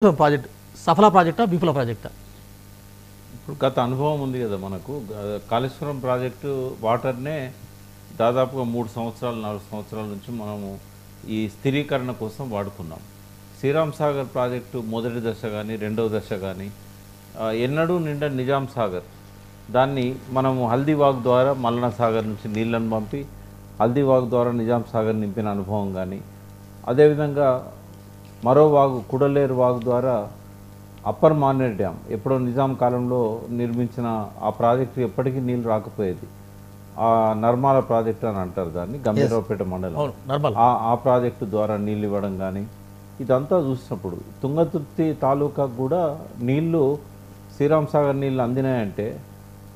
Project సఫల ప్రాజెక్టా విఫల ప్రాజెక్టా? ఇప్పుడు గత అనుభవం ఉంది కదా మనకు. కాళేశ్వరం ప్రాజెక్టు వాటర్నే దాదాపుగా 3 సంవత్సరాలు 4 సంవత్సరాల నుంచి మనము ఈ స్థిరీకరణ కోసం వాడుకున్నాం. శ్రీరామ్ సాగర్ ప్రాజెక్టు మొదటి దశ కానీ రెండవ దశ కానీ ఎన్నడూ నిండా నిజాం సాగర్ దాన్ని మనము హల్దీవాగ్ ద్వారా మల్లన సాగర్ నుంచి నీళ్ళను పంపి హల్దీవాగ్ ద్వారా నిజాం సాగర్ నింపిన అనుభవం కానీ, అదేవిధంగా మరో వాగు కుడలేరు వాగు ద్వారా అప్పర్ మానేర్ డ్యామ్ ఎప్పుడో నిజాం కాలంలో నిర్మించిన ఆ ప్రాజెక్టు ఎప్పటికీ నీళ్ళు రాకపోయేది. ఆ నర్మాల ప్రాజెక్టు అని అంటారు దాన్ని, గంభీరావుపేట మండలం. ఆ ప్రాజెక్టు ద్వారా నీళ్ళు ఇవ్వడం కానీ ఇదంతా చూసినప్పుడు తుంగతుర్తి తాలూకాకు కూడా నీళ్లు శ్రీరామ్ సాగర్ నీళ్ళు అందినాయంటే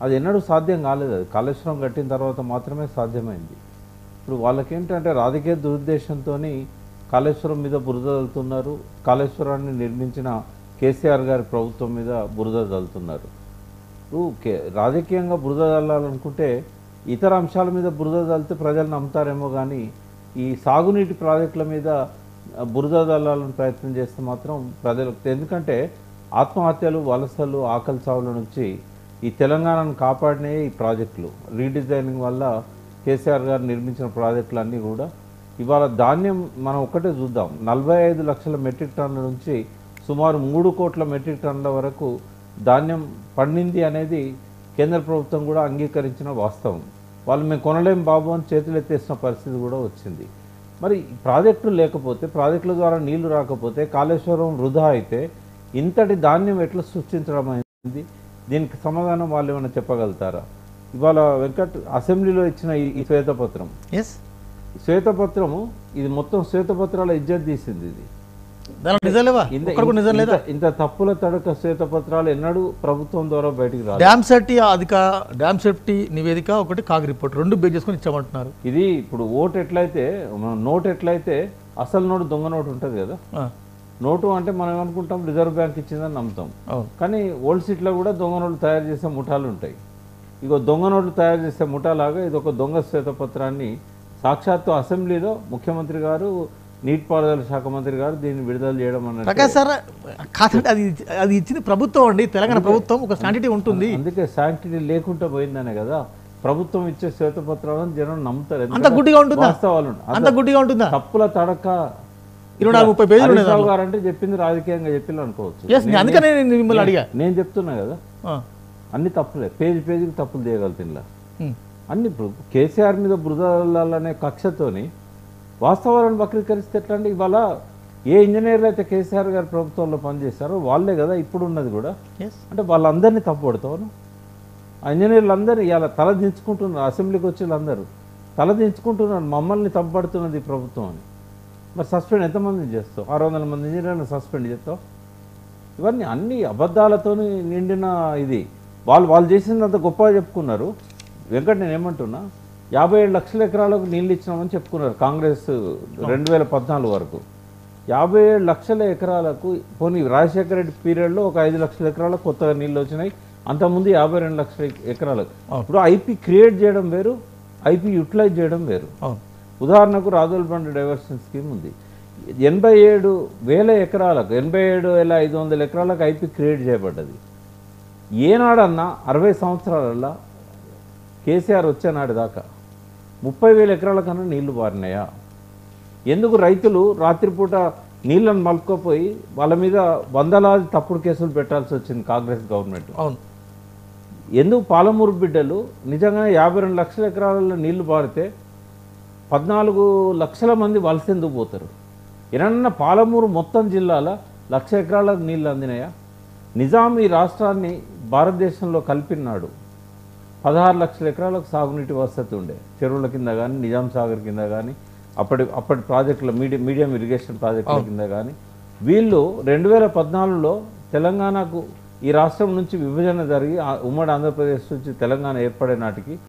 అది ఎన్నడూ సాధ్యం కాలేదు. అది కాళేశ్వరం కట్టిన తర్వాత మాత్రమే సాధ్యమైంది. ఇప్పుడు వాళ్ళకేంటంటే రాజకీయ దురుద్దేశంతో కాళేశ్వరం మీద బురద చల్లుతున్నారు, కాళేశ్వరాన్ని నిర్మించిన కేసీఆర్ గారి ప్రభుత్వం మీద బురద చల్లుతున్నారు. రాజకీయంగా బురద చల్లాలనుకుంటే ఇతర అంశాల మీద బురద చల్లితే ప్రజలు నమ్ముతారేమో కానీ ఈ సాగునీటి ప్రాజెక్టుల మీద బురద చల్లాలని ప్రయత్నం చేస్తే మాత్రం ప్రజలకు, ఎందుకంటే ఆత్మహత్యలు, వలసలు, ఆకలి చావుల నుంచి ఈ తెలంగాణను కాపాడినే ఈ ప్రాజెక్టులు. రీడిజైనింగ్ వల్ల కేసీఆర్ గారు నిర్మించిన ప్రాజెక్టులన్నీ కూడా ఇవాళ ధాన్యం మనం ఒక్కటే చూద్దాం, 45 లక్షల మెట్రిక్ టన్నుల నుంచి సుమారు 3 కోట్ల మెట్రిక్ టన్నుల వరకు ధాన్యం పండింది అనేది కేంద్ర ప్రభుత్వం కూడా అంగీకరించిన వాస్తవం. వాళ్ళు మేము కొనలేం బాబు అని చేతులు ఎత్తేసిన పరిస్థితి కూడా వచ్చింది. మరి ప్రాజెక్టులు లేకపోతే, ప్రాజెక్టుల ద్వారా నీళ్లు రాకపోతే, కాళేశ్వరం వృధా అయితే ఇంతటి ధాన్యం ఎట్లా సృష్టించడం అయింది? దీనికి సమాధానం వాళ్ళు ఏమైనా చెప్పగలుగుతారా? ఇవాళ వెంకట్ అసెంబ్లీలో ఇచ్చిన ఈ శ్వేతపత్రం, శ్వేతపత్రము ఇది మొత్తం శ్వేతపత్రాల ఇజ్జత్ తీసింది. ఇది ఇంత తప్పుల తడక శ్వేతపత్రాలు ఎన్నడూ ప్రభుత్వం ద్వారా బయటికి రాదు. డ్యామ్ సేఫ్టీ నివేదిక ఒకటి కాగ్ రిపోర్ట్ 2 బేస్ చేసుకొని ఇచ్చామంటున్నారు. ఇది ఇప్పుడు ఓటు ఎట్లయితే నోటు ఎట్లయితే అసలు నోటు దొంగ నోటు ఉంటుంది కదా. నోటు అంటే మనం ఏమనుకుంటాం రిజర్వ్ బ్యాంక్ ఇచ్చిందని నమ్ముతాం, కానీ ఓల్డ్ సిటీలో కూడా దొంగ నోట్లు తయారు చేసే ముఠాలు ఉంటాయి. ఇగో దొంగ నోట్లు తయారు చేసే ముఠాలాగా ఇది ఒక దొంగ శ్వేతపత్రాన్ని సాక్షాత్తు అసెంబ్లీలో ముఖ్యమంత్రి గారు, నీటిపారుదల శాఖ మంత్రి గారు దీన్ని విడుదల చేయడం అన్నట్టు. అది ఇచ్చింది ప్రభుత్వం అండి, తెలంగాణ ప్రభుత్వం. ఒక శాంటిటీ ఉంటుంది, అందుకే శాంటిటీ లేకుండా పోయిందనే కదా ప్రభుత్వం ఇచ్చే శ్వేతపత్రాలను జనం నమ్ముతారు. అంత గుడ్డిగా ఉంటుందా? అంత గుడ్డిగా ఉంటుందా? తప్పుల తడక 24-30 పేజీలు గారు అంటే చెప్పింది రాజకీయంగా చెప్పింది అనుకోవచ్చు. అందుకనే నేను మిమ్మల్ని అడిగా. నేను చెప్తున్నా కదా అన్ని తప్పులే, పేజీకి తప్పులు చేయగలుగుతున్నా అన్ని. ఇప్పుడు కేసీఆర్ మీద బురదలనే కక్షతోని వాస్తవాలను వక్రీకరిస్తే ఎట్లా అండి? ఇవాళ ఏ ఇంజనీర్లు అయితే కేసీఆర్ గారి ప్రభుత్వంలో పనిచేశారో వాళ్ళే కదా ఇప్పుడు ఉన్నది కూడా. అంటే వాళ్ళందరినీ తప్పుపడతాను. ఆ ఇంజనీర్లు అందరూ ఇలా తలదించుకుంటున్నారు, అసెంబ్లీకి వచ్చి వాళ్ళందరూ తలదించుకుంటున్నారు, మమ్మల్ని తప్పుపడుతున్నది ఈ ప్రభుత్వం అని. మరి సస్పెండ్ ఎంతమందిని చేస్తావు? 600 మంది ఇంజనీర్లను సస్పెండ్ చేస్తావు? ఇవన్నీ అన్ని అబద్ధాలతో నిండిన ఇది. వాళ్ళు చేసిందంత గొప్పగా చెప్పుకున్నారు. వెంకట నేను ఏమంటున్నా, 57 లక్షల ఎకరాలకు నీళ్ళు ఇచ్చినామని చెప్పుకున్నారు కాంగ్రెస్ 2014 వరకు. 57 లక్షల ఎకరాలకు పోనీ రాజశేఖర రెడ్డి పీరియడ్లో ఒక 5 లక్షల ఎకరాలకు కొత్తగా నీళ్ళు వచ్చినాయి. అంతకుముందు 52 లక్షల ఎకరాలకు. ఇప్పుడు ఐపీ క్రియేట్ చేయడం వేరు, ఐపీ యూటిలైజ్ చేయడం వేరు. ఉదాహరణకు రాజోల్ బండ్ డైవర్షన్ స్కీమ్ ఉంది. 87,000 ఎకరాలకు 87,500 ఎకరాలకు ఐపీ క్రియేట్ చేయబడ్డది. ఏనాడన్నా 60 సంవత్సరాలలో కేసీఆర్ వచ్చేనాడు దాకా 30,000 ఎకరాల కన్నా నీళ్లు పారినాయా? ఎందుకు రైతులు రాత్రిపూట నీళ్లను మలుపుకోపోయి వాళ్ళ మీద వందలాది తప్పుడు కేసులు పెట్టాల్సి వచ్చింది కాంగ్రెస్ గవర్నమెంట్? ఎందుకు పాలమూరు బిడ్డలు నిజంగానే 52 లక్షల ఎకరాలలో నీళ్లు పారితే 14 లక్షల మంది వలసెందుకు పోతారు? ఏమన్నా పాలమూరు మొత్తం జిల్లాల 1,00,000 ఎకరాలకు నీళ్లు అందినాయా? నిజాం ఈ రాష్ట్రాన్ని భారతదేశంలో కలిపినాడు. 16 లక్షల ఎకరాలకు సాగునీటి వసతి ఉండే, చెరువుల కింద కానీ నిజాం సాగర్ కింద కానీ అప్పటి ప్రాజెక్టుల మీడియం ఇరిగేషన్ ప్రాజెక్టుల కింద కానీ. వీళ్ళు 2014లో తెలంగాణకు ఈ రాష్ట్రం నుంచి విభజన జరిగి ఉమ్మడి ఆంధ్రప్రదేశ్ నుంచి తెలంగాణ ఏర్పడే నాటికి